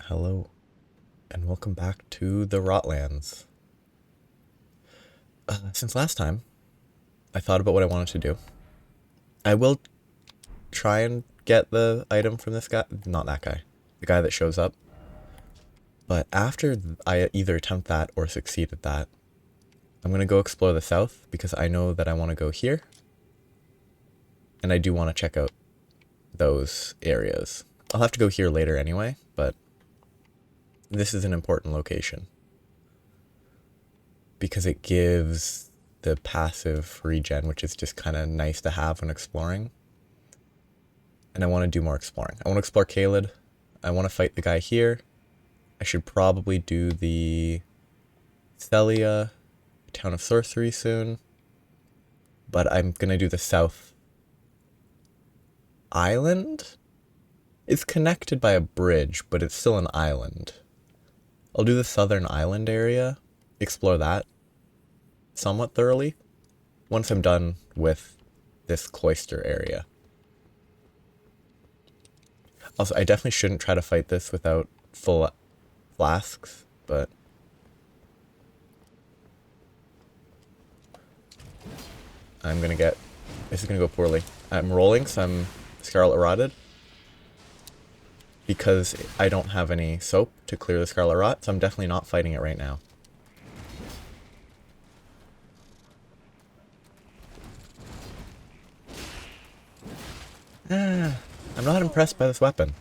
Hello, and welcome back to the Rotlands. Since last time, I thought about what I wanted to do. I will try and get the item from this guy. Not that guy. The guy that shows up. But after I either attempt that or succeed at that, I'm going to go explore the south because I know that I want to go here. And I do want to check out those areas. I'll have to go here later anyway, but this is an important location. Because it gives the passive regen, which is just kind of nice to have when exploring. And I want to do more exploring. I want to explore Caelid. I want to fight the guy here. I should probably do the Celia, Town of Sorcery soon. But I'm going to do the South Island? It's connected by a bridge, but it's still an island. I'll do the Southern Island area, explore that somewhat thoroughly once I'm done with this cloister area. Also, I definitely shouldn't try to fight this without full flasks, but this is gonna go poorly. I'm rolling some Scarlet Rotted because I don't have any soap to clear the Scarlet Rot, so I'm definitely not fighting it right now. I'm not impressed by this weapon.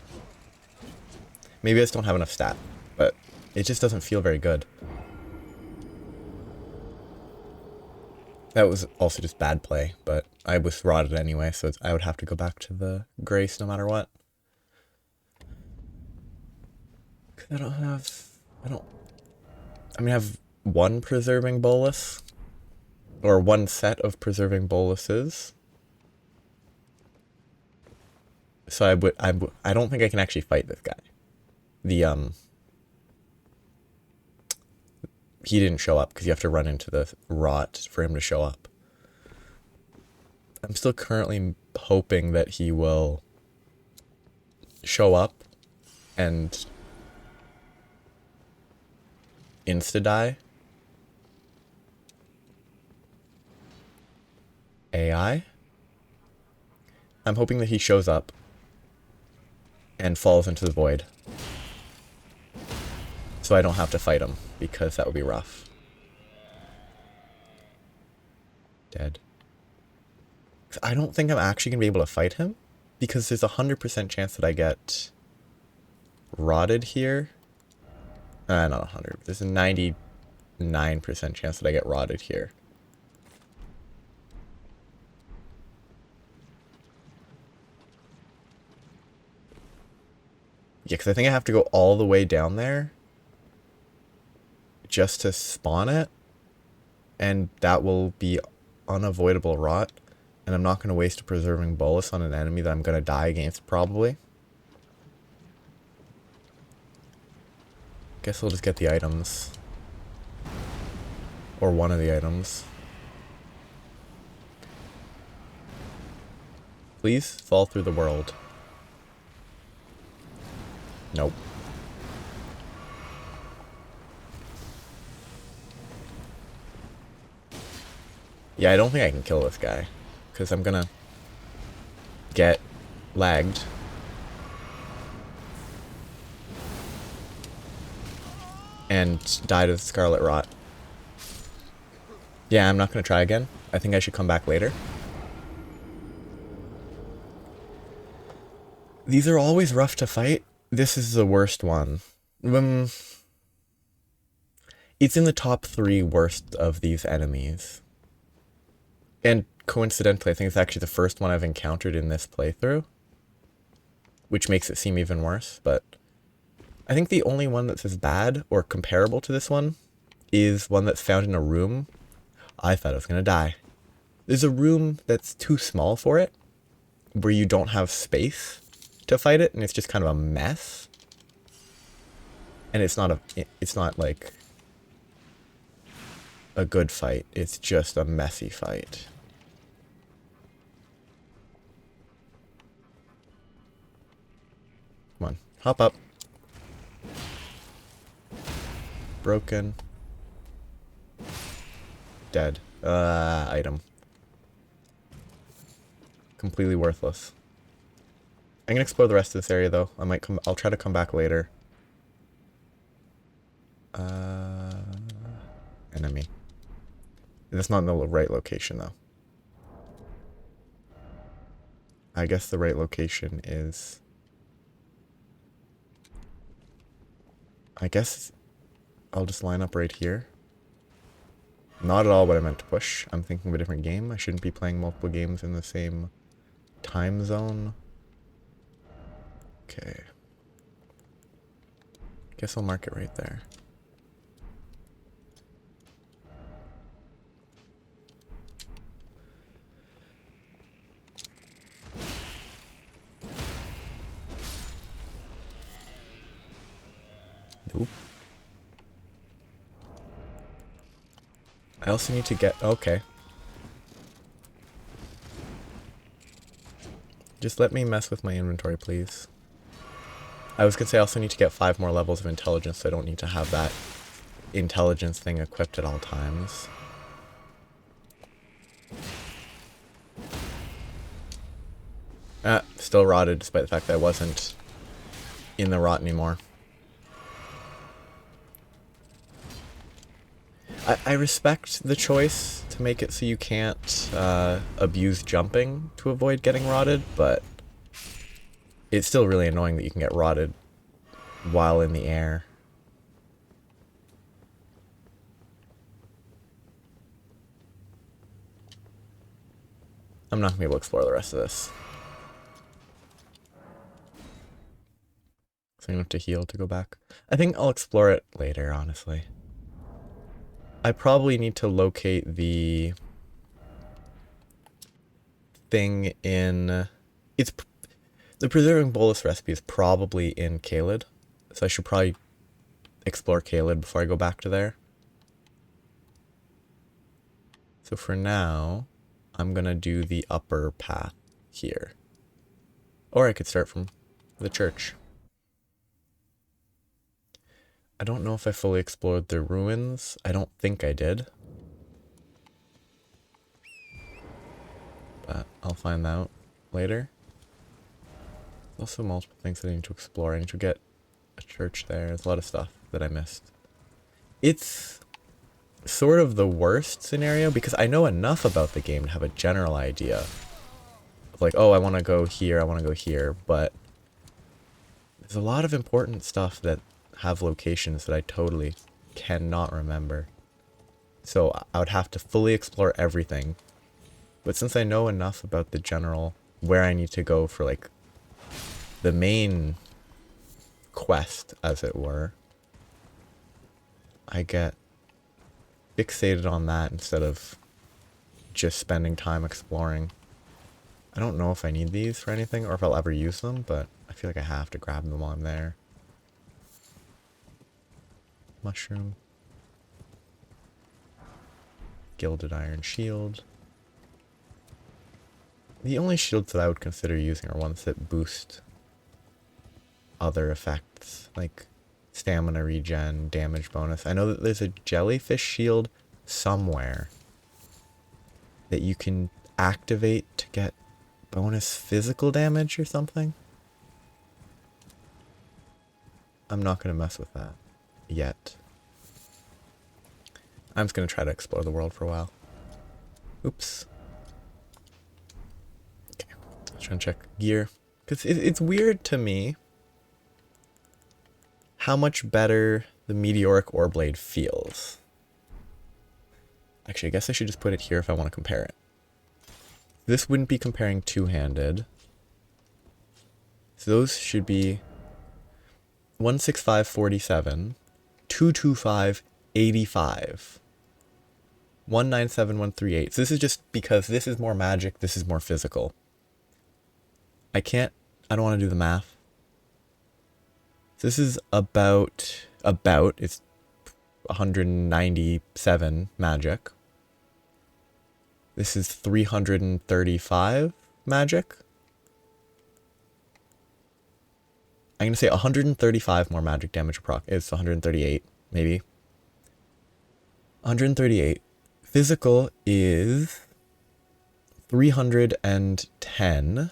Maybe I just don't have enough stat, but it just doesn't feel very good. That was also just bad play, but I was rotted anyway, so I would have to go back to the Grace no matter what. I have one preserving bolus, or one set of preserving boluses. So I don't think I can actually fight this guy. He didn't show up because you have to run into the rot for him to show up. I'm still currently hoping that he will show up and insta-die. AI? I'm hoping that he shows up and falls into the void. So I don't have to fight him, because that would be rough. Dead. I don't think I'm actually going to be able to fight him, because there's a 100% chance that I get rotted here. Not 100. There's a 99% chance that I get rotted here. Yeah, because I think I have to go all the way down there just to spawn it, and that will be unavoidable rot, and I'm not going to waste a preserving bolus on an enemy that I'm going to die against probably. Guess we'll just get the items. Or one of the items. Please fall through the world. Nope. Yeah, I don't think I can kill this guy, because I'm gonna get lagged. And die to the Scarlet Rot. Yeah, I'm not gonna try again. I think I should come back later. These are always rough to fight. This is the worst one. It's in the top 3 worst of these enemies. And coincidentally, I think it's actually the first one I've encountered in this playthrough, which makes it seem even worse, but I think the only one that's as bad or comparable to this one is one that's found in a room. I thought I was going to die. There's a room that's too small for it, where you don't have space to fight it, and it's just kind of a mess. And it's not like a good fight. It's just a messy fight. Come on, hop up. broken. Dead. Item. Completely worthless. I'm gonna explore the rest of this area though. I'll try to come back later. Enemy. That's not in the right location though. I guess the right location is... I guess I'll just line up right here. Not at all what I meant to push. I'm thinking of a different game. I shouldn't be playing multiple games in the same time zone. Okay. Guess I'll mark it right there. Nope. I also need to get... Okay. Just let me mess with my inventory, please. I was gonna say I also need to get 5 more levels of intelligence, so I don't need to have that intelligence thing equipped at all times. Still rotted, despite the fact that I wasn't in the rot anymore. I respect the choice to make it so you can't abuse jumping to avoid getting rotted, but it's still really annoying that you can get rotted while in the air. I'm not going to be able to explore the rest of this. So I'm going to have to heal to go back. I think I'll explore it later, honestly. I probably need to locate the thing in... The preserving bolus recipe is probably in Caelid, so I should probably explore Caelid before I go back to there. So for now, I'm gonna do the upper path here. Or I could start from the church. I don't know if I fully explored the ruins. I don't think I did. But I'll find out later. There's also multiple things that I need to explore. I need to get a church there. There's a lot of stuff that I missed. It's sort of the worst scenario because I know enough about the game to have a general idea. Of like, oh, I want to go here, I want to go here, but there's a lot of important stuff that have locations that I totally cannot remember. So I would have to fully explore everything. But since I know enough about the general, where I need to go for like the main quest, as it were, I get fixated on that instead of just spending time exploring. I don't know if I need these for anything or if I'll ever use them, but I feel like I have to grab them while I'm there. Mushroom. Gilded iron shield. The only shields that I would consider using are ones that boost other effects, like stamina regen, damage bonus. I know that there's a jellyfish shield somewhere that you can activate to get bonus physical damage or something. I'm not going to mess with that yet. I'm just going to try to explore the world for a while. Oops. Okay, let's try and check gear. Because it's weird to me how much better the meteoric ore blade feels. Actually, I guess I should just put it here if I want to compare it. This wouldn't be comparing two-handed. So those should be 165.47, 225.85, 197.138. So this is just because this is more magic, this is more physical. I don't want to do the math. This is about, it's 197 magic. This is 335 magic. I'm going to say 135 more magic damage proc. It's 138, maybe. 138. Physical is 310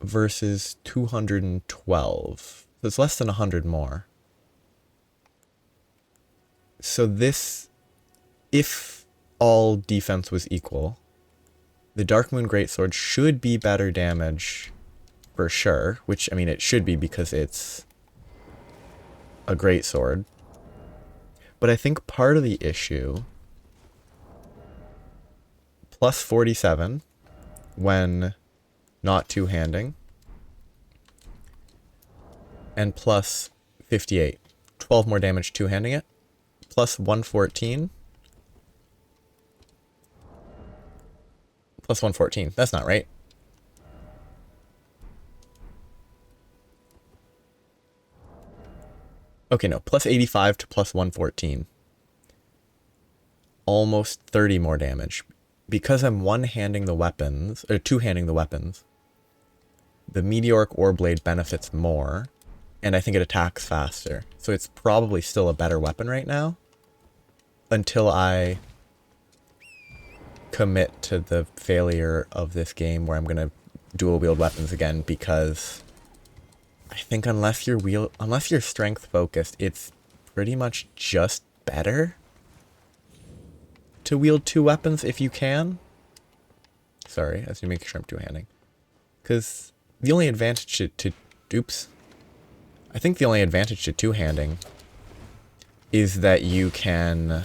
versus 212. So it's less than 100 more. So this, if all defense was equal, the Darkmoon Greatsword should be better damage for sure, which, I mean, it should be because it's a greatsword. But I think part of the issue, plus 47 when not two-handing, and plus 58. 12 more damage two-handing it, plus 114. Plus 114. That's not right. Okay, no. Plus 85 to plus 114. Almost 30 more damage. Because I'm one-handing the weapons, or two-handing the weapons, the Meteoric Ore Blade benefits more, and I think it attacks faster. So it's probably still a better weapon right now, until I commit to the failure of this game where I'm going to dual-wield weapons again, because I think unless you're strength-focused, it's pretty much just better to wield two weapons if you can. Sorry, I have to make sure I'm two-handing. Because the only advantage I think the only advantage to two-handing is that you get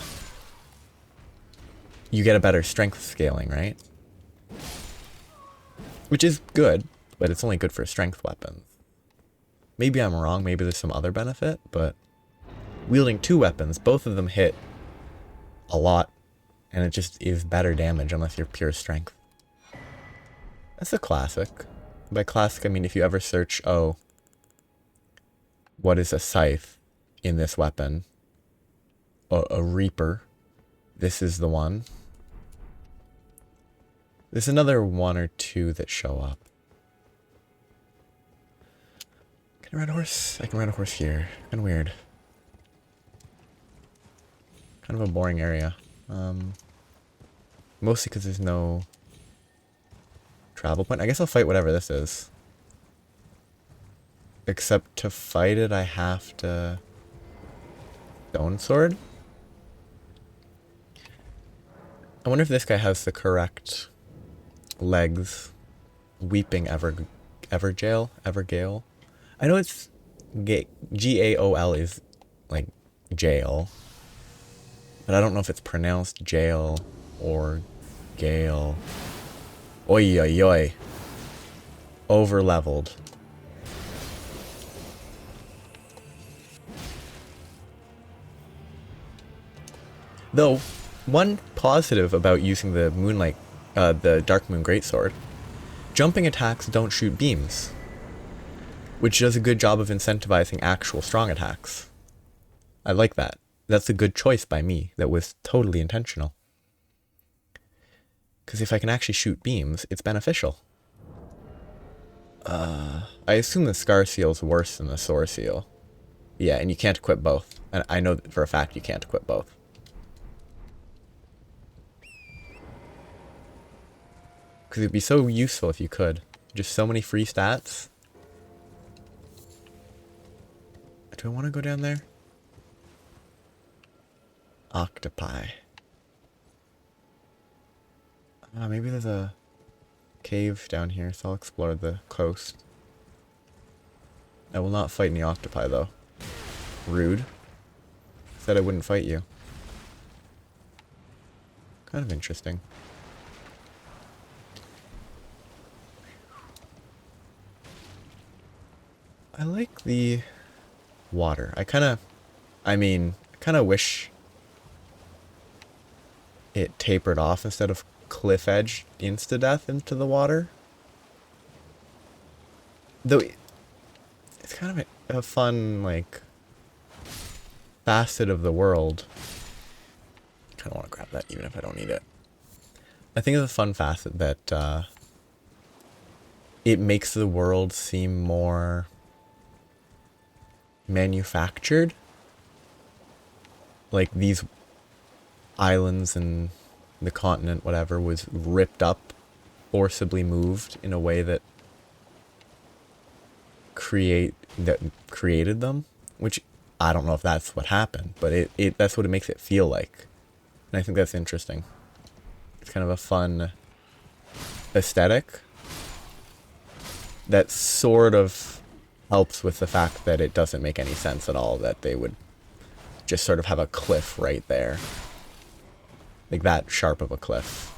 a better strength scaling, right? Which is good, but it's only good for strength weapons. Maybe I'm wrong, maybe there's some other benefit, but wielding two weapons, both of them hit a lot, and it just is better damage unless you're pure strength. That's a classic. By classic, I mean if you ever search, what is a scythe in this weapon? A reaper. This is the one. There's another one or two that show up. Can I ride a horse? I can ride a horse here. Kind of weird. Kind of a boring area. Mostly because there's no travel point. I guess I'll fight whatever this is. Except to fight it, I have to Stone Sword. I wonder if this guy has the correct legs. Weeping Evergale. I know it's Gaol is like jail, but I don't know if it's pronounced jail or Gale. Oi oi oi. Over leveled. Though, one positive about using the the Darkmoon Greatsword, jumping attacks don't shoot beams, which does a good job of incentivizing actual strong attacks. I like that. That's a good choice by me. That was totally intentional. Because if I can actually shoot beams, it's beneficial. I assume the Scar Seal is worse than the Sore Seal. Yeah, and you can't equip both. And I know for a fact you can't equip both. Because it'd be so useful if you could. Just so many free stats. Do I want to go down there? Octopi. Maybe there's a cave down here, so I'll explore the coast. I will not fight any octopi, though. Rude. Said I wouldn't fight you. Kind of interesting. I like the water. I kind of wish it tapered off instead of cliff edge insta-death into the water. Though it's kind of a fun, like, facet of the world. I kind of want to grab that even if I don't need it. I think it's a fun facet that it makes the world seem more manufactured. like these islands and the continent, whatever, was ripped up, forcibly moved in a way that created them, which I don't know if that's what happened, but it that's what it makes it feel like. And I think that's interesting. It's kind of a fun aesthetic that sort of helps with the fact that it doesn't make any sense at all that they would just sort of have a cliff right there. Like that sharp of a cliff.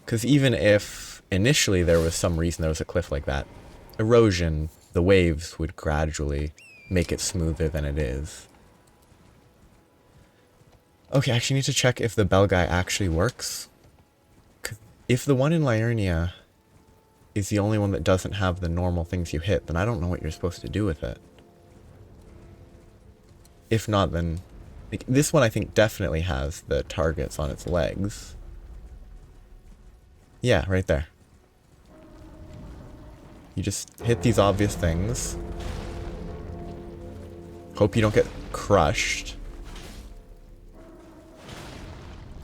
Because even if initially there was some reason there was a cliff like that, erosion, the waves would gradually make it smoother than it is. Okay, I actually need to check if the bell guy actually works. If the one in Liurnia is the only one that doesn't have the normal things you hit, then I don't know what you're supposed to do with it. If not, then... like, this one I think definitely has the targets on its legs. Yeah, right there. You just hit these obvious things. Hope you don't get crushed.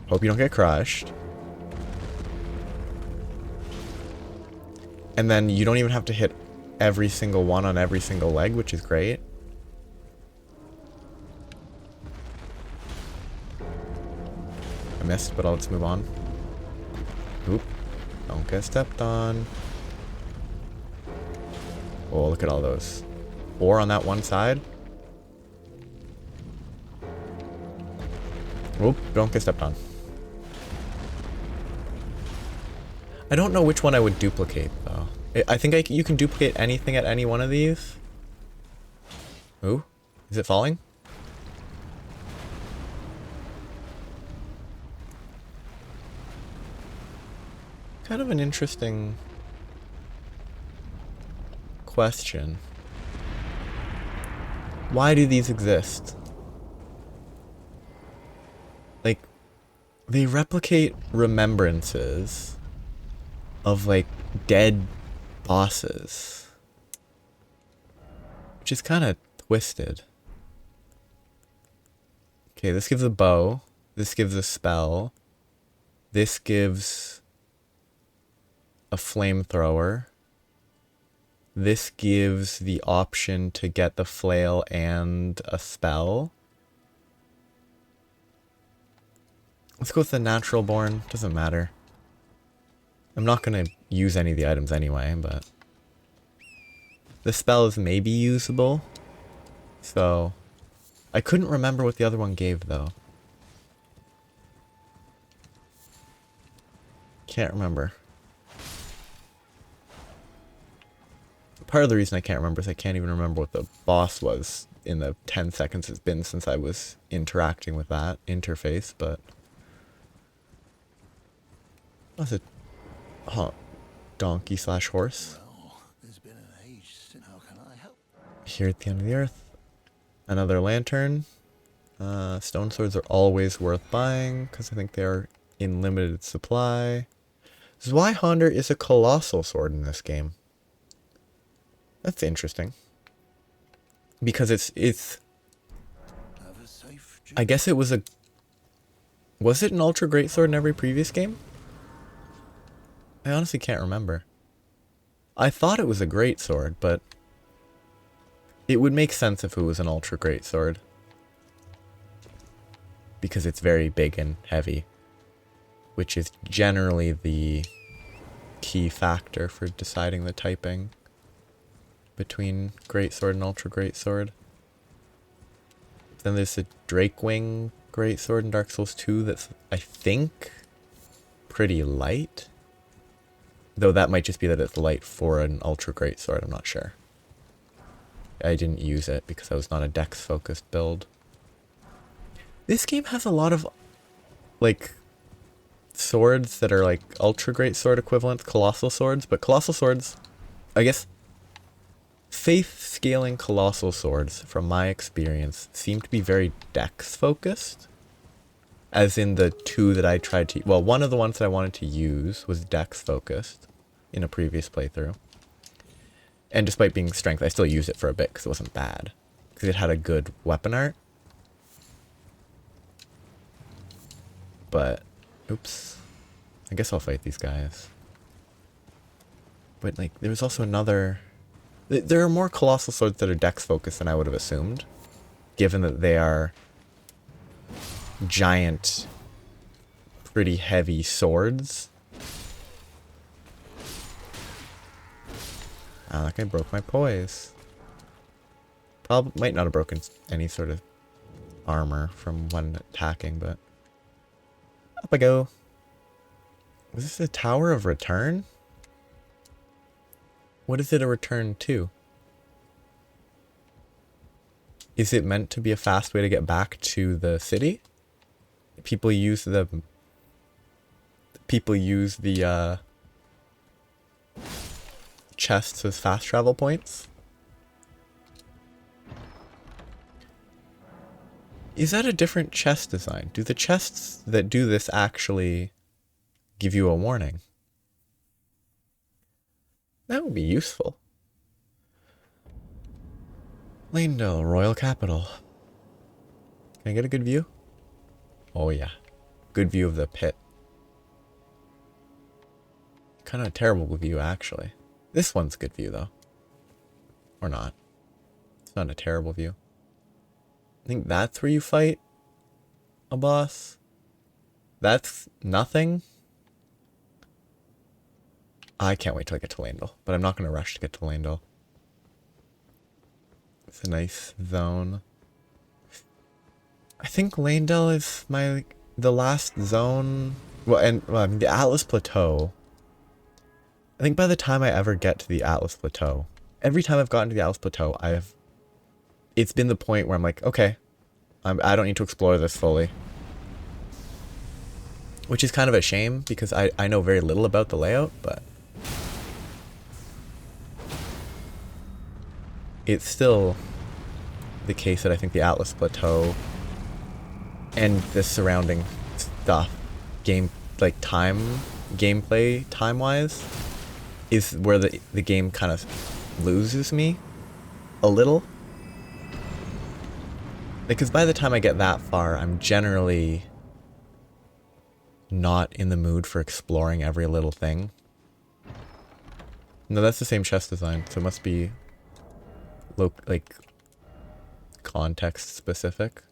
Hope you don't get crushed. And then you don't even have to hit every single one on every single leg, which is great. I missed, but let's move on. Oop. Don't get stepped on. Oh, look at all those. 4 on that one side. Oop, don't get stepped on. I don't know which one I would duplicate, though. I think you can duplicate anything at any one of these. Ooh, is it falling? Kind of an interesting question. Why do these exist? Like, they replicate remembrances of, like, dead bosses. Which is kind of twisted. Okay, this gives a bow. This gives a spell. This gives a flamethrower. This gives the option to get the flail and a spell. Let's go with the natural born. Doesn't matter. I'm not going to use any of the items anyway, but... the spell is maybe usable. So... I couldn't remember what the other one gave, though. Can't remember. Part of the reason I can't remember is I can't even remember what the boss was in the 10 seconds it's been since I was interacting with that interface, but... that's a... donkey slash horse. Well, there's been an age since how can I help? Here at the end of the earth. Another lantern. Stone swords are always worth buying, because I think they are in limited supply. Zweihander is a colossal sword in this game. That's interesting. Because it's Have a safe I guess it was a... was it an ultra greatsword in every previous game? I honestly can't remember. I thought it was a greatsword, but... it would make sense if it was an ultra greatsword. Because it's very big and heavy. Which is generally the key factor for deciding the typing between greatsword and ultra greatsword. Then there's a Drakewing greatsword in Dark Souls 2 that's, I think, pretty light. Though that might just be that it's light for an ultra greatsword, I'm not sure. I didn't use it because I was not a dex-focused build. This game has a lot of, like, swords that are, like, ultra greatsword equivalent, colossal swords. But colossal swords, I guess, faith-scaling colossal swords, from my experience, seem to be very dex-focused. As in the two that I tried to... well, one of the ones that I wanted to use was dex-focused in a previous playthrough. And despite being strength, I still used it for a bit because it wasn't bad. Because it had a good weapon art. But, oops. I guess I'll fight these guys. But, like, there was also another... There are more colossal swords that are dex focused than I would have assumed. Given that they are giant, pretty heavy swords. Ah, that guy broke my poise. Probably might not have broken any sort of armor from one attacking, but... Up I go. Was this the Tower of Return? What is it a return to? Is it meant to be a fast way to get back to the city? People use the chests as fast travel points? Is that a different chest design? Do the chests that do this actually give you a warning? That would be useful. Lanedale, Royal Capital. Can I get a good view? Oh yeah. Good view of the pit. Kind of a terrible view, actually. This one's a good view, though. Or not. It's not a terrible view. I think that's where you fight a boss. That's nothing. I can't wait till I get to Landel, but I'm not going to rush to get to Landel. It's a nice zone. I think Landel is the last zone. Well, I mean the Atlas Plateau. I think by the time I ever get to the Atlas Plateau, every time I've gotten to the Atlas Plateau, it's been the point where I'm like, okay, I don't need to explore this fully. Which is kind of a shame because I know very little about the layout, but it's still the case that I think the Atlas Plateau and the surrounding stuff, gameplay time-wise, is where the game kind of loses me a little. Because by the time I get that far, I'm generally not in the mood for exploring every little thing. No, that's the same chest design, so it must be like context specific.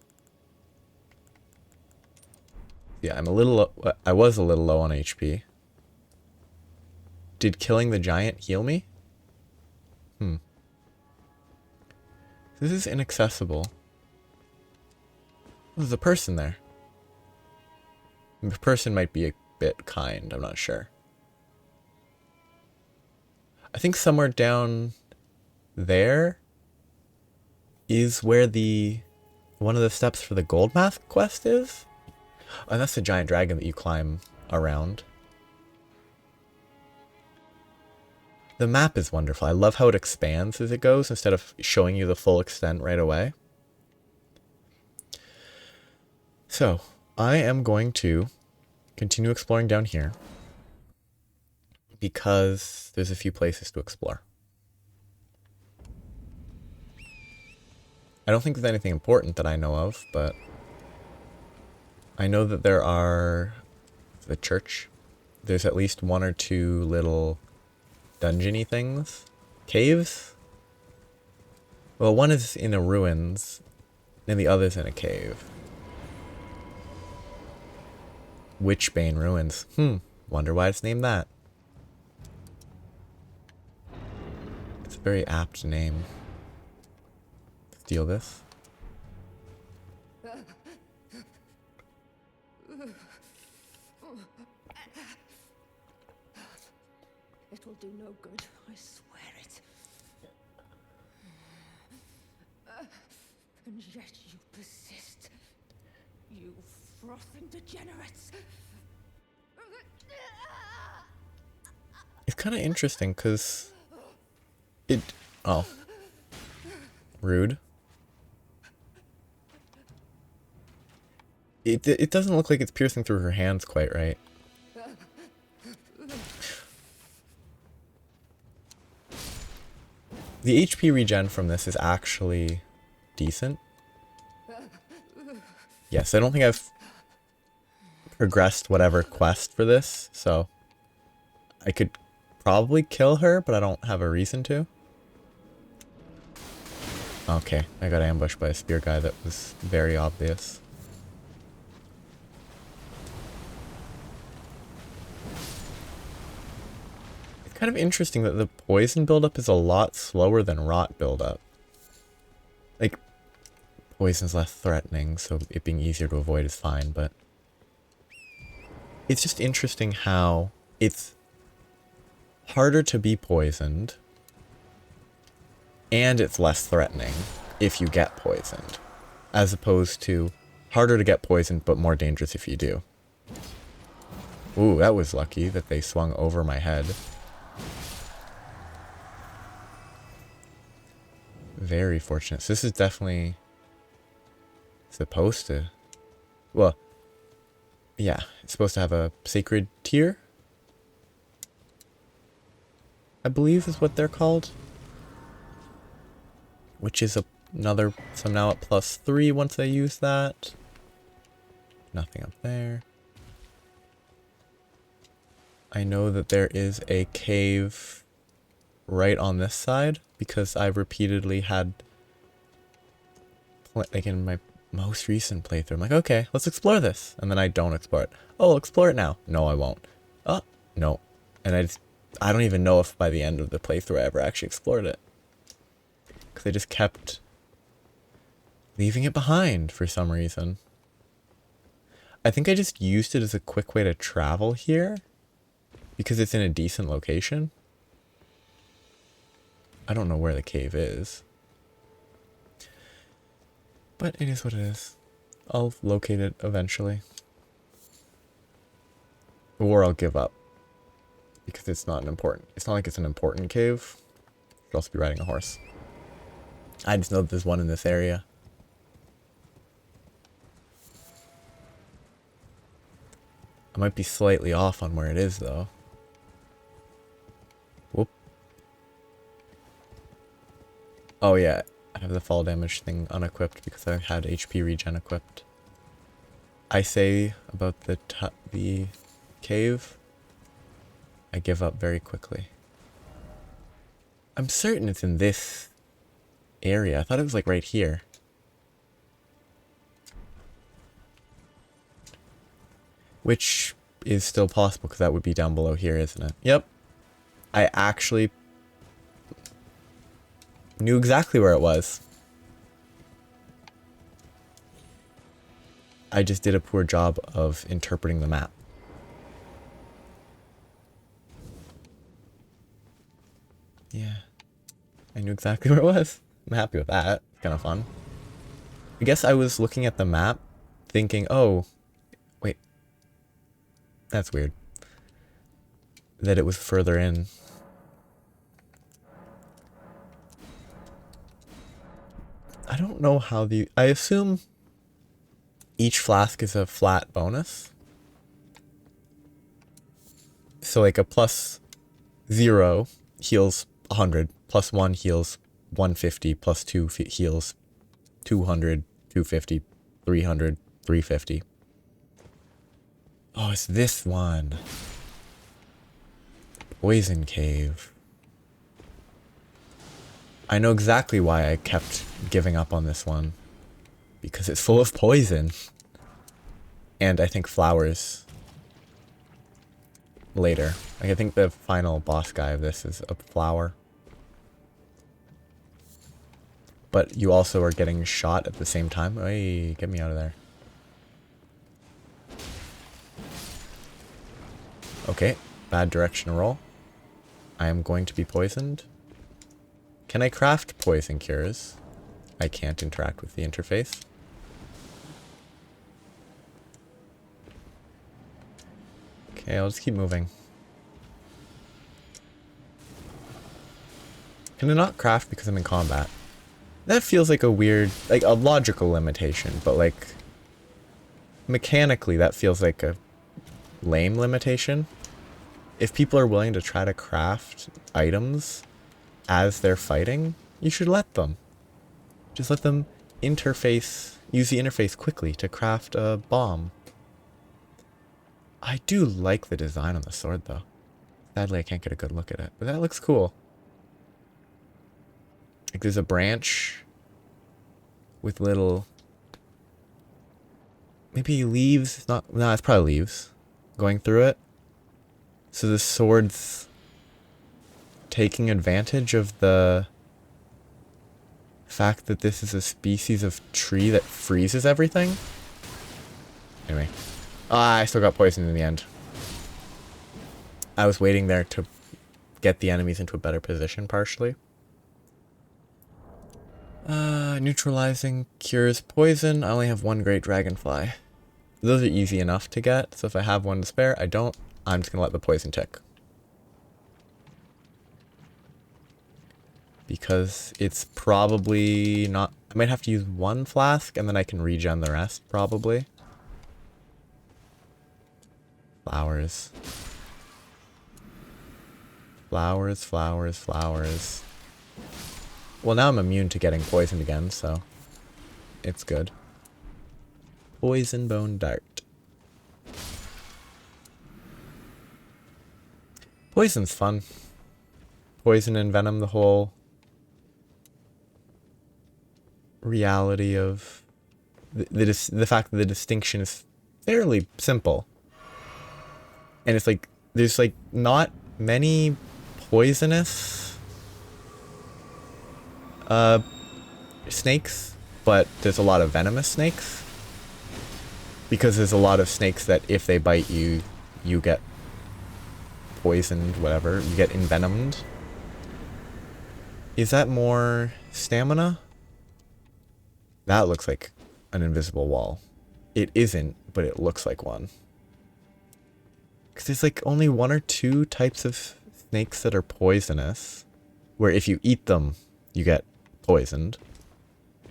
Yeah, I was a little low on HP. Did killing the giant heal me? This is inaccessible. There's a person there. The person might be a bit kind, I'm not sure. I think somewhere down there is where one of the steps for the gold mask quest is. Oh, and that's the giant dragon that you climb around. The map is wonderful. I love how it expands as it goes instead of showing you the full extent right away. So, I am going to continue exploring down here because there's a few places to explore. I don't think there's anything important that I know of, but I know that there are the church. There's at least one or two little dungeony things. Caves? Well, one is in a ruins, and the other's in a cave. Witchbane Ruins. Wonder why it's named that. It's a very apt name. Steal this. It will do no good, I swear it. And yet you persist. You frothing degenerates. It's kind of interesting because oh, rude. It doesn't look like it's piercing through her hands quite right. The HP regen from this is actually decent. Yes, I don't think I've progressed whatever quest for this, so I could probably kill her, but I don't have a reason to. Okay, I got ambushed by a spear guy that was very obvious. It's kind of interesting that the poison buildup is a lot slower than rot buildup. Like, poison's less threatening, so it being easier to avoid is fine, but it's just interesting how it's harder to be poisoned and it's less threatening if you get poisoned, as opposed to harder to get poisoned but more dangerous if you do. Ooh, that was lucky that they swung over my head. Very fortunate. So this is definitely supposed to... Well, yeah, it's supposed to have a sacred tier, I believe is what they're called. Which is another... So I'm now at +3 once I use that. Nothing up there. I know that there is a cave right on this side because I've repeatedly had... Like in my most recent playthrough, I'm like, okay, let's explore this. And then I don't explore it. Oh, I'll explore it now. No, I won't. Oh, no. And I don't even know if by the end of the playthrough I ever actually explored it. Because I just kept leaving it behind for some reason. I think I just used it as a quick way to travel here. Because it's in a decent location. I don't know where the cave is. But it is what it is. I'll locate it eventually. Or I'll give up. Because it's not like it's an important cave. I'd also be riding a horse. I just know that there's one in this area. I might be slightly off on where it is though. Whoop. Oh yeah. I have the fall damage thing unequipped because I had HP regen equipped. I say about the cave, I give up very quickly. I'm certain it's in this area. I thought it was like right here. Which is still possible because that would be down below here, isn't it? Yep. I actually knew exactly where it was. I just did a poor job of interpreting the map. Yeah. I knew exactly where it was. I'm happy with that. It's kind of fun. I guess I was looking at the map thinking, oh, wait. That's weird. That it was further in. I don't know how I assume each flask is a flat bonus. So like a +0 heals 100, +1 heals 150, +2 heals 200, 250, 300, 350. Oh, it's this one. Poison Cave. I know exactly why I kept giving up on this one. Because it's full of poison. And I think flowers later. Like I think the final boss guy of this is a flower. But you also are getting shot at the same time. Hey, get me out of there. Okay, bad direction roll. I am going to be poisoned. Can I craft poison cures? I can't interact with the interface. Okay, I'll just keep moving. Can I not craft because I'm in combat? That feels like a weird, like a logical limitation, but like mechanically that feels like a lame limitation. If people are willing to try to craft items as they're fighting, you should let them. Just let them interface, use the interface quickly to craft a bomb. I do like the design on the sword though. Sadly, I can't get a good look at it, but that looks cool. Like there's a branch with little, maybe leaves. It's not, no, it's probably leaves going through it. So the sword's taking advantage of the fact that this is a species of tree that freezes everything. Anyway, I still got poisoned in the end. I was waiting there to get the enemies into a better position partially. Neutralizing cures poison. I only have one great dragonfly. Those are easy enough to get, so if I have one to spare, I don't. I'm just gonna let the poison tick. Because it's probably not... I might have to use one flask, and then I can regen the rest, probably. Flowers. Flowers, flowers, flowers. Well, now I'm immune to getting poisoned again, so... it's good. Poison bone dart. Poison's fun. Poison and venom, the whole reality of the fact that the distinction is fairly simple. And it's like, there's like not many poisonous snakes, but there's a lot of venomous snakes. Because there's a lot of snakes that if they bite you, you get poisoned, whatever, you get envenomed. Is that more stamina? That looks like an invisible wall. It isn't, but it looks like one. Because there's like only one or two types of snakes that are poisonous, where if you eat them, you get poisoned.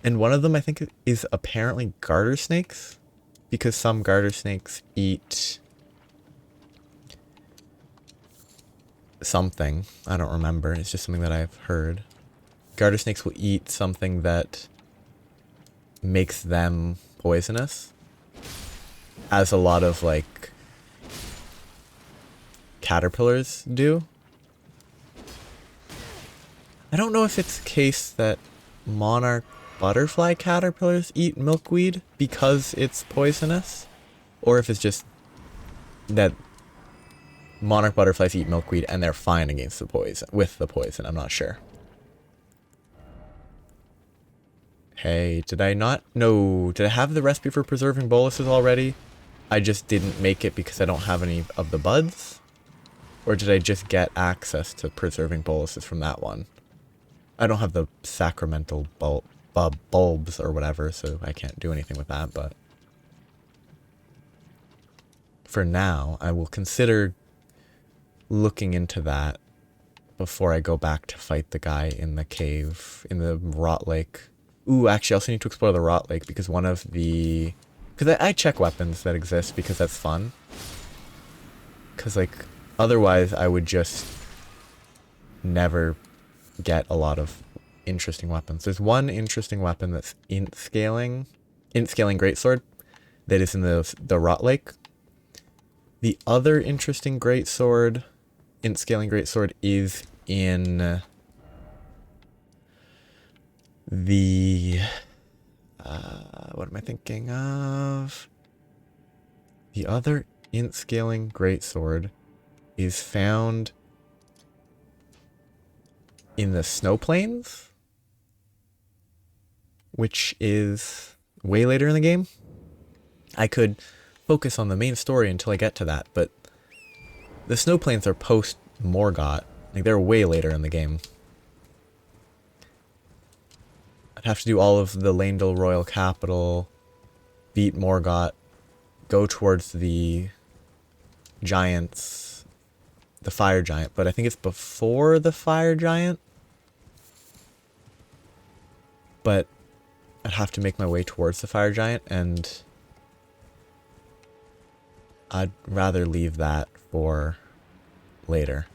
And one of them, I think, is apparently garter snakes, because some garter snakes eat something. I don't remember. It's just something that I've heard. Garter snakes will eat something that makes them poisonous, as a lot of like caterpillars do. I don't know if it's the case that monarch butterfly caterpillars eat milkweed because it's poisonous, or if it's just that monarch butterflies eat milkweed and they're fine against the poison, with the poison. I'm not sure. Hey, did I not? No, did I have the recipe for preserving boluses already? I just didn't make it because I don't have any of the buds? Or did I just get access to preserving boluses from that one? I don't have the sacramental bulbs or whatever, so I can't do anything with that, but... for now, I will consider looking into that before I go back to fight the guy in the cave, in the rot lake. Ooh, actually, I also need to explore the rot lake because one of the... because I check weapons that exist because that's fun. Because, like, otherwise I would just never get a lot of interesting weapons. There's one interesting weapon that's int scaling greatsword that is in the rot lake. The other interesting greatsword, int scaling greatsword, is in the what am I thinking of? The other int scaling greatsword is found in the snow plains, which is way later in the game. I could focus on the main story until I get to that, but the snow plains are post Morgott. Like, they're way later in the game. I'd have to do all of the Leyndell Royal Capital, beat Morgott, go towards the giants, the fire giant, but I think it's before the fire giant. But I'd have to make my way towards the fire giant, and I'd rather leave that for later.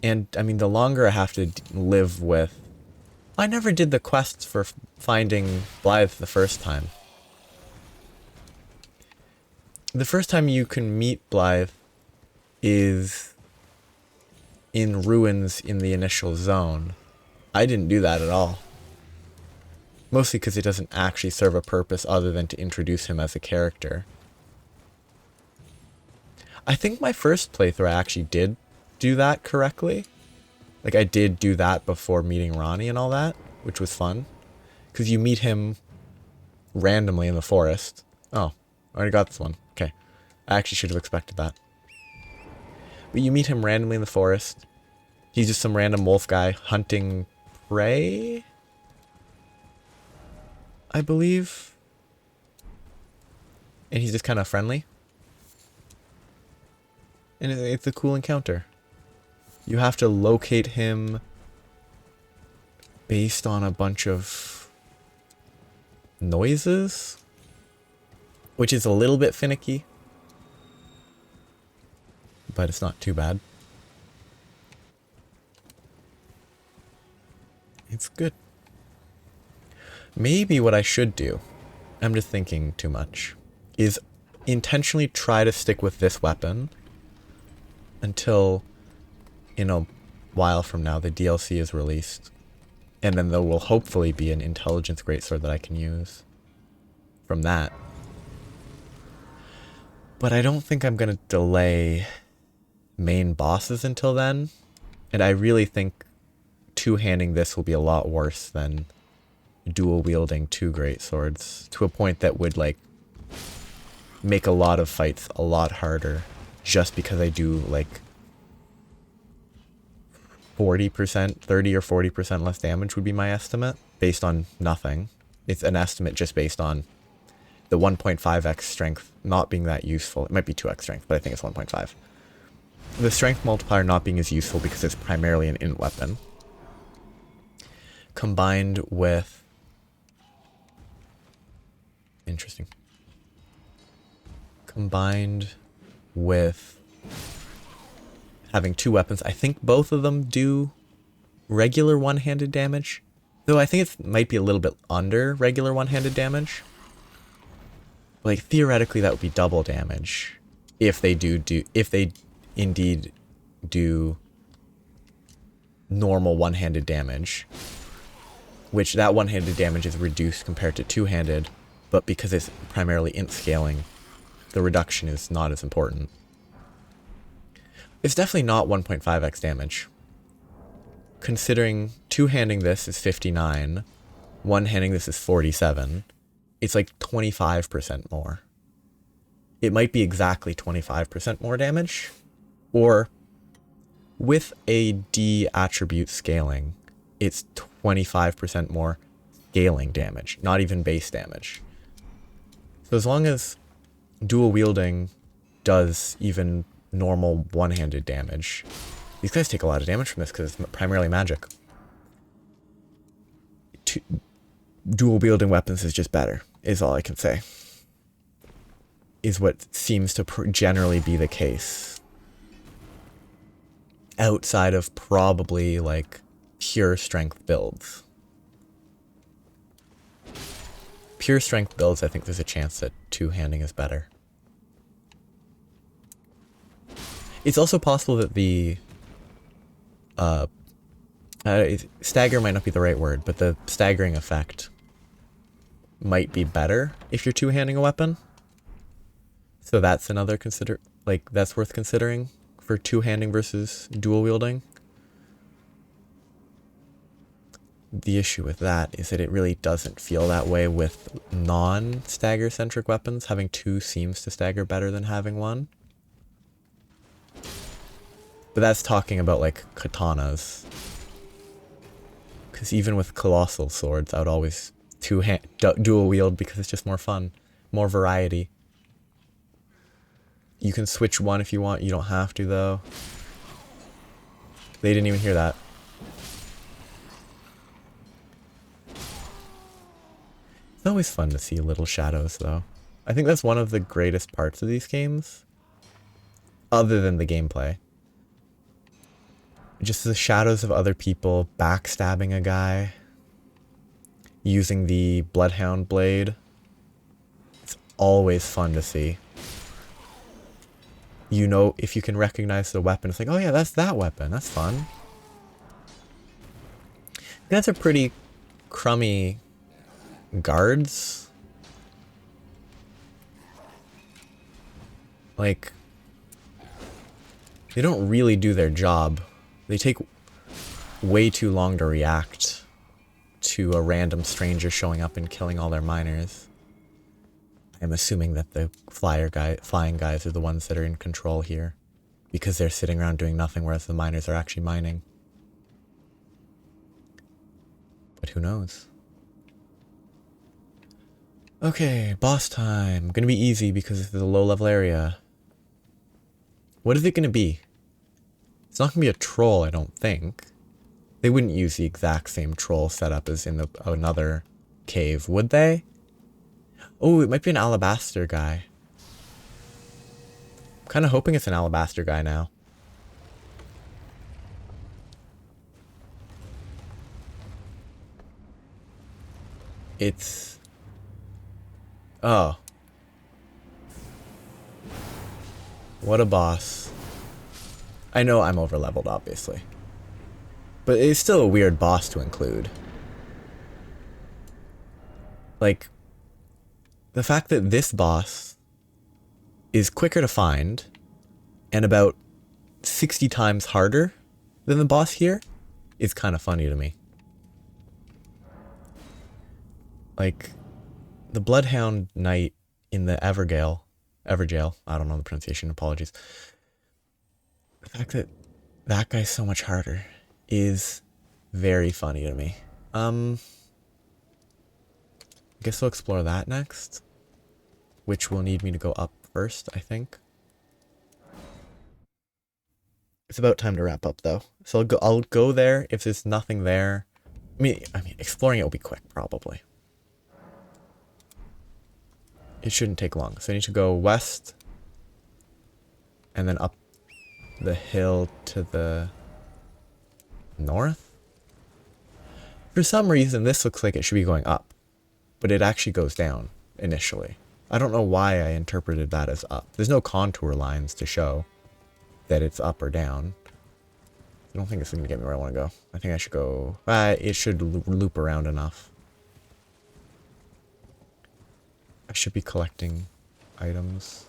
And, I mean, the longer I have to live with... I never did the quests for finding Blythe the first time. The first time you can meet Blythe is in ruins in the initial zone. I didn't do that at all. Mostly because it doesn't actually serve a purpose other than to introduce him as a character. I think my first playthrough I actually did do that correctly. Like, I did do that before meeting Ronnie and all that, which was fun. Because you meet him randomly in the forest. Oh, I already got this one. Okay. I actually should have expected that. But you meet him randomly in the forest. He's just some random wolf guy hunting prey, I believe. And he's just kind of friendly. And it's a cool encounter. You have to locate him based on a bunch of noises, which is a little bit finicky, but it's not too bad. It's good. Maybe what I should do, I'm just thinking too much, is intentionally try to stick with this weapon until, in a while from now, the DLC is released. And then there will hopefully be an intelligence greatsword that I can use from that. But I don't think I'm going to delay main bosses until then. And I really think two-handing this will be a lot worse than dual-wielding two greatswords, to a point that would, like, make a lot of fights a lot harder, just because I do, like, 40%, 30 or 40% less damage would be my estimate, based on nothing. It's an estimate just based on the 1.5x strength not being that useful. It might be 2x strength, but I think it's 1.5. The strength multiplier not being as useful because it's primarily an int weapon, combined with... Interesting. Combined with having two weapons. I think both of them do regular one-handed damage, though I think it might be a little bit under regular one-handed damage. Like, theoretically that would be double damage if they if they indeed do normal one-handed damage, which that one-handed damage is reduced compared to two-handed, but because it's primarily int scaling, the reduction is not as important. It's definitely not 1.5x damage. Considering two-handing this is 59, one-handing this is 47, it's like 25% more. It might be exactly 25% more damage, or with a D attribute scaling, it's 25% more scaling damage, not even base damage. So as long as dual wielding does even normal one-handed damage, these guys take a lot of damage from this because it's primarily magic. Dual wielding weapons is just better, is all I can say. Is what seems to generally be the case. Outside of probably, like, pure strength builds. Pure strength builds, I think there's a chance that two-handing is better. It's also possible that the stagger might not be the right word, but the staggering effect might be better if you're two-handing a weapon. So that's another that's worth considering for two-handing versus dual-wielding. The issue with that is that it really doesn't feel that way with non-stagger-centric weapons. Having two seems to stagger better than having one. But that's talking about, like, katanas. Because even with colossal swords, I would always dual wield because it's just more fun. More variety. You can switch one if you want. You don't have to, though. They didn't even hear that. It's always fun to see little shadows, though. I think that's one of the greatest parts of these games. Other than the gameplay. Just the shadows of other people backstabbing a guy using the Bloodhound blade. It's always fun to see. You know, if you can recognize the weapon, it's like, oh yeah, that's that weapon. That's fun. That's a pretty crummy guards. Like, they don't really do their job. They take way too long to react to a random stranger showing up and killing all their miners. I'm assuming that the flying guys are the ones that are in control here, because they're sitting around doing nothing, whereas the miners are actually mining. But who knows? Okay, boss time. Gonna be easy because it's a low-level area. What is it gonna be? It's not gonna be a troll, I don't think. They wouldn't use the exact same troll setup as in another cave, would they? Oh, it might be an alabaster guy. I'm kind of hoping it's an alabaster guy now. It's... Oh. What a boss. I know I'm over-leveled, obviously. But it's still a weird boss to include. Like, the fact that this boss is quicker to find and about 60 times harder than the boss here is kind of funny to me. Like, the Bloodhound Knight in the Everjail, I don't know the pronunciation, apologies. The fact that that guy's so much harder is very funny to me. I guess we'll explore that next, which will need me to go up first, I think. It's about time to wrap up though. So I'll go there if there's nothing there. I mean exploring it will be quick probably. It shouldn't take long. So I need to go west and then up the hill to the north. For some reason this looks like it should be going up, but it actually goes down initially. I don't know why I interpreted that as up. There's no contour lines to show that it's up or down. I don't think it's going to get me where I want to go. I think I should go... it should loop around enough. I should be collecting items.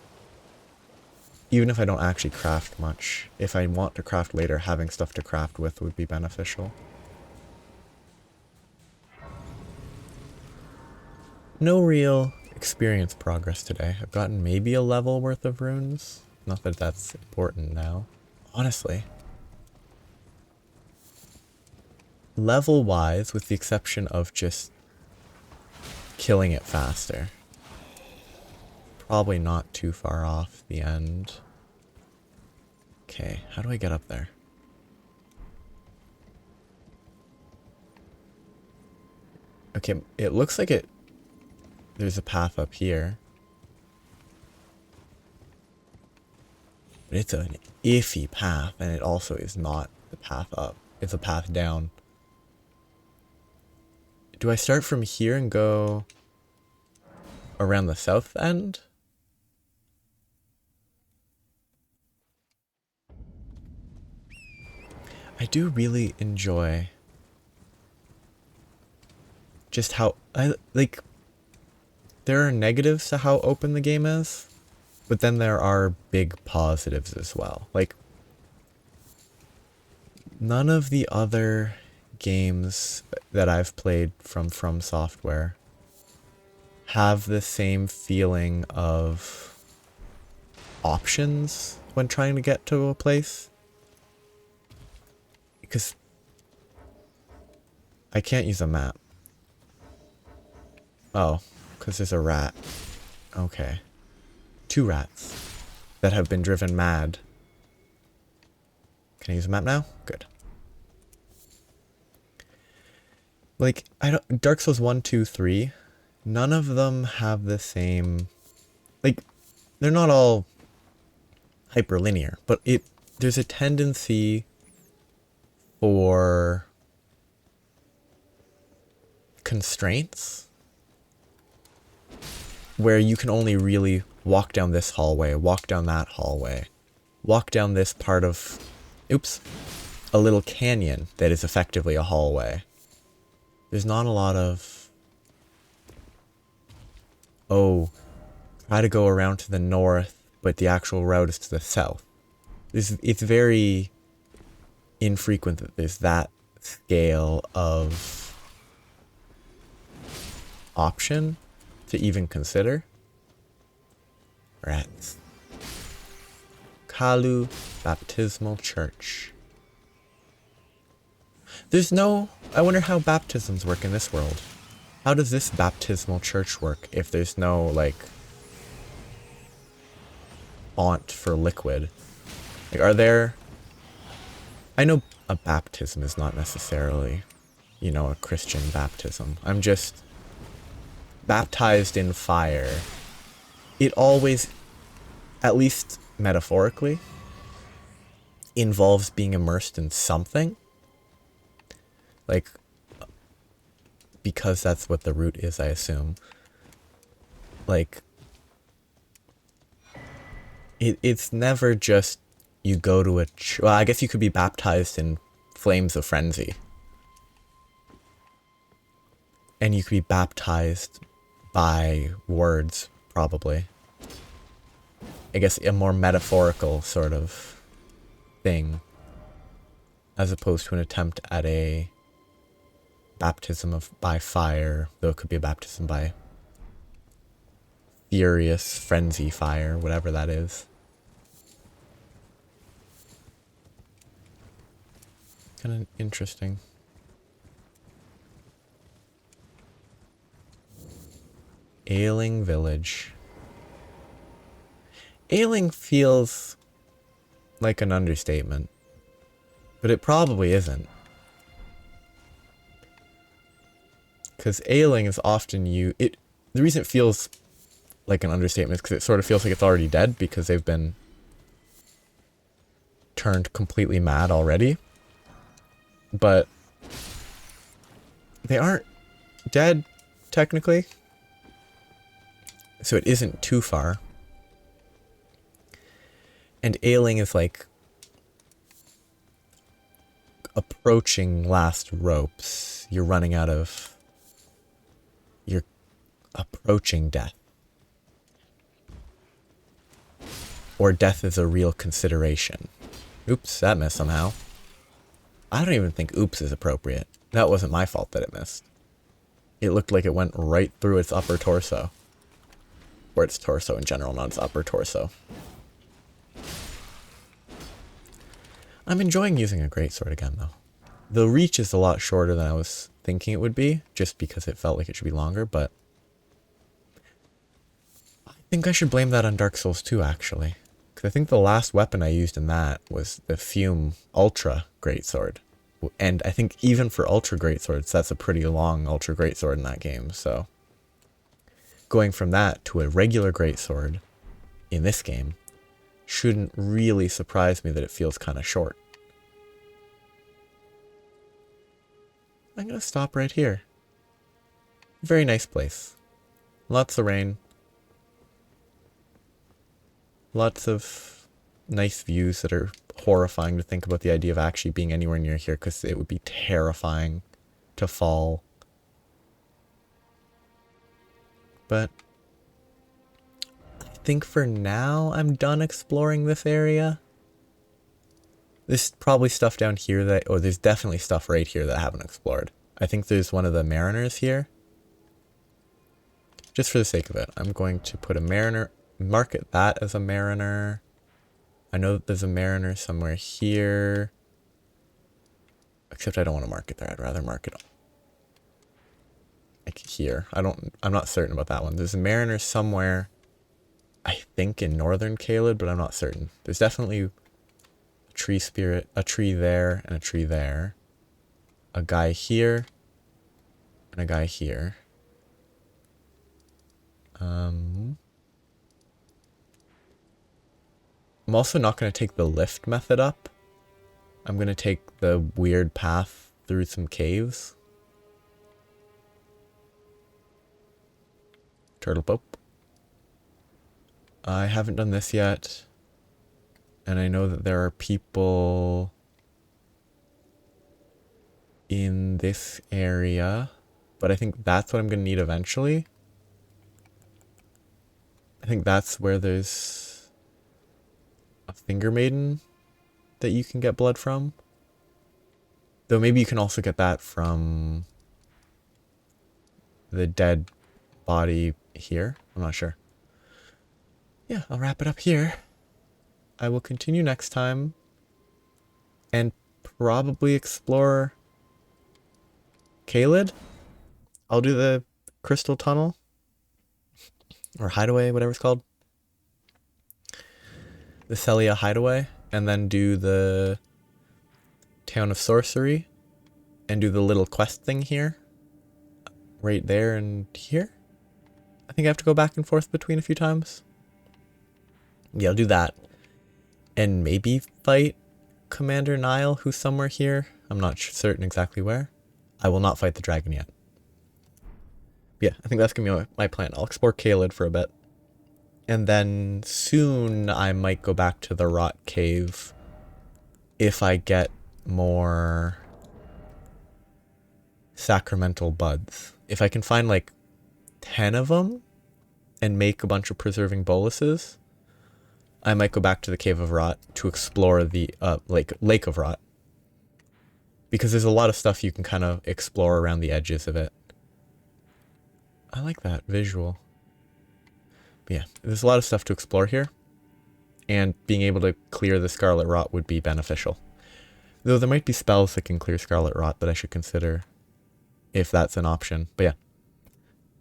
Even if I don't actually craft much. If I want to craft later, having stuff to craft with would be beneficial. No real experience progress today. I've gotten maybe a level worth of runes. Not that that's important now. Honestly. Level-wise, with the exception of just killing it faster. Probably not too far off the end. Okay, how do I get up there? Okay, it looks like there's a path up here. But it's an iffy path, and it also is not the path up. It's a path down. Do I start from here and go around the south end? I do really enjoy just how there are negatives to how open the game is, but then there are big positives as well. Like, none of the other games that I've played from Software have the same feeling of options when trying to get to a place. Because I can't use a map. Oh, because there's a rat. Okay. 2 rats that have been driven mad. Can I use a map now? Good. Like, Dark Souls 1, 2, 3, none of them have the same... Like, they're not all hyperlinear, but there's a tendency for constraints where you can only really walk down this hallway, walk down that hallway, walk down this part of, oops, a little canyon that is effectively a hallway. There's not a lot of, oh, try to go around to the north, but the actual route is to the south. It's very infrequent that there's that scale of option to even consider. We're at Kalu Baptismal Church. There's no... I wonder how baptisms work in this world. How does this baptismal church work if there's no, like, font for liquid? Like, are there... I know a baptism is not necessarily, you know, a Christian baptism. I'm just... baptized in fire. It always, at least metaphorically, involves being immersed in something. Like, because that's what the root is, I assume. Like, it's never just you go to a... well, I guess you could be baptized in flames of frenzy. And you could be baptized by words, probably. I guess a more metaphorical sort of thing, as opposed to an attempt at a baptism by fire, though it could be a baptism by furious frenzy fire, whatever that is. Kind of interesting. Ailing Village. Ailing feels like an understatement, but it probably isn't. Because ailing is often the reason it feels like an understatement is because it sort of feels like it's already dead because they've been turned completely mad already. But they aren't dead, technically. So it isn't too far. And ailing is like approaching last ropes. You're running out of... you're approaching death. Or death is a real consideration. Oops, that missed somehow. I don't even think oops is appropriate. That wasn't my fault that it missed. It looked like it went right through its upper torso. Or its torso in general, not its upper torso. I'm enjoying using a greatsword again, though. The reach is a lot shorter than I was thinking it would be, just because it felt like it should be longer, but... I think I should blame that on Dark Souls 2, actually. Because I think the last weapon I used in that was the Fume Ultra Greatsword. And I think even for Ultra Greatswords, that's a pretty long Ultra Greatsword in that game, so... going from that to a regular Greatsword in this game shouldn't really surprise me that it feels kind of short. I'm going to stop right here. Very nice place. Lots of rain. Lots of nice views that are horrifying to think about the idea of actually being anywhere near here, because it would be terrifying to fall. But I think for now I'm done exploring this area. There's probably stuff down here that, or there's definitely stuff right here that I haven't explored. I think there's one of the mariners here. Just for the sake of it, I'm going to put a mariner, market that as a mariner. I know that there's a mariner somewhere here. Except I don't want to mark it there. I'd rather mark it like here. I'm not certain about that one. There's a mariner somewhere, I think in northern Caelid, but I'm not certain. There's definitely a tree spirit, a tree there, and a tree there. A guy here, and a guy here. I'm also not going to take the lift method up. I'm gonna take the weird path through some caves. Turtle Pope. I haven't done this yet. And I know that there are people in this area. But I think that's what I'm gonna need eventually. I think that's where there's a finger maiden that you can get blood from. Though maybe you can also get that from the dead body here. I'm not sure. Yeah, I'll wrap it up here. I will continue next time and probably explore Caelid. I'll do the crystal tunnel or hideaway, whatever it's called. The Celia hideaway, and then do the Town of Sorcery and do the little quest thing here. Right there and here. I think I have to go back and forth between a few times. Yeah, I'll do that. And maybe fight Commander Nile, who's somewhere here. I'm not certain exactly where. I will not fight the dragon yet. Yeah, I think that's going to be my plan. I'll explore Caelid for a bit. And then soon I might go back to the Rot Cave if I get more sacramental buds. If I can find like 10 of them and make a bunch of preserving boluses, I might go back to the Cave of Rot to explore the Lake of Rot. Because there's a lot of stuff you can kind of explore around the edges of it. I like that visual. But yeah, there's a lot of stuff to explore here. And being able to clear the Scarlet Rot would be beneficial. Though there might be spells that can clear Scarlet Rot that I should consider if that's an option. But yeah,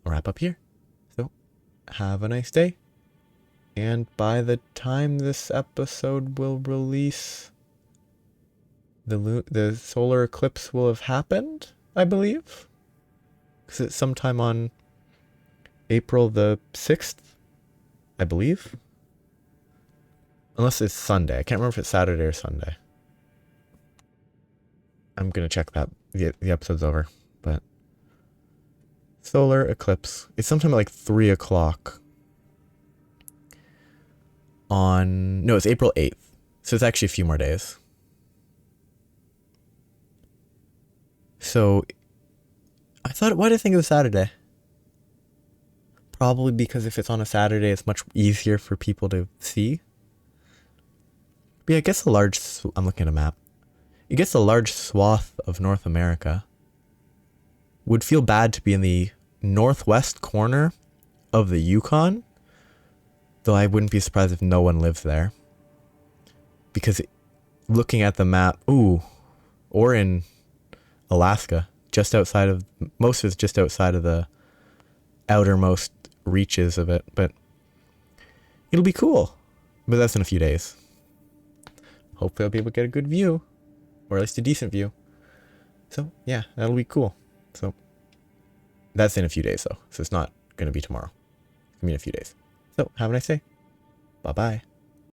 I'll wrap up here. So, have a nice day. And by the time this episode will release, the solar eclipse will have happened, I believe. Because it's sometime on April the 6th, I believe. Unless it's Sunday. I can't remember if it's Saturday or Sunday. I'm going to check that. The episode's over. But solar eclipse. It's sometime at like 3 o'clock. No, it's April 8th. So it's actually a few more days. So why did I think it was Saturday? Probably because if it's on a Saturday, it's much easier for people to see. But yeah, I guess I'm looking at a map. I guess a large swath of North America would feel bad to be in the northwest corner of the Yukon. Though I wouldn't be surprised if no one lives there. Because looking at the map, or in Alaska, most of it's just outside of the outermost reaches of it, but it'll be cool. But that's in a few days. Hopefully I'll be able to get a good view, or at least a decent view. So yeah, that'll be cool. So that's in a few days though, so it's not going to be tomorrow. It's going to be in a few days. So have a nice day. Bye-bye.